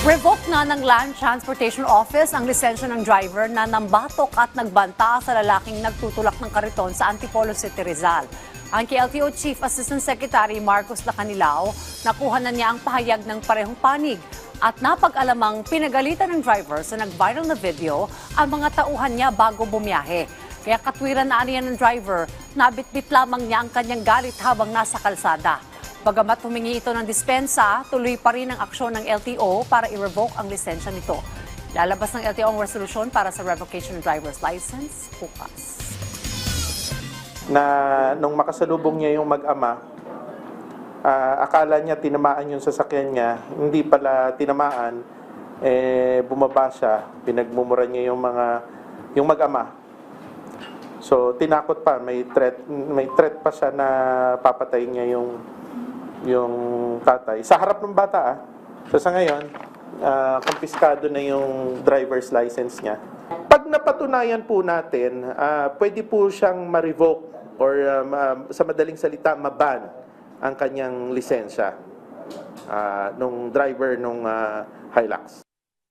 Revoke na ng Land Transportation Office ang lisensya ng driver na nambatok at nagbanta sa lalaking nagtutulak ng kariton sa Antipolo City, Rizal. Ang KLTO Chief Assistant Secretary Marcos Lacanilao, nakuha na niya ang pahayag ng parehong panig at napag-alamang pinagalitan ng driver sa nag-viral na video ang mga tauhan niya bago bumiyahe. Kaya katwiran na aniyan ng driver, nabitbit lamang niya ang kanyang galit habang nasa kalsada. Bagamat humingi ito ng dispensa, tuloy pa rin ang aksyon ng LTO para i-revoke ang lisensya nito. Lalabas ng LTO ang resolusyon para sa revocation ng driver's license bukas. Nung makasalubong niya yung mag-ama, akala niya tinamaan yung sasakyan niya, hindi pala tinamaan, bumaba siya, pinagmumura niya yung mag-ama. So tinakot pa, may threat pa siya na papatayin niya yung tatay. Sa harap ng bata So sa ngayon, kumpiskado na yung driver's license niya. Pag napatunayan po natin, pwede po siyang ma-revoke or sa madaling salita, maban ang kanyang lisensya nung driver nung Hilux.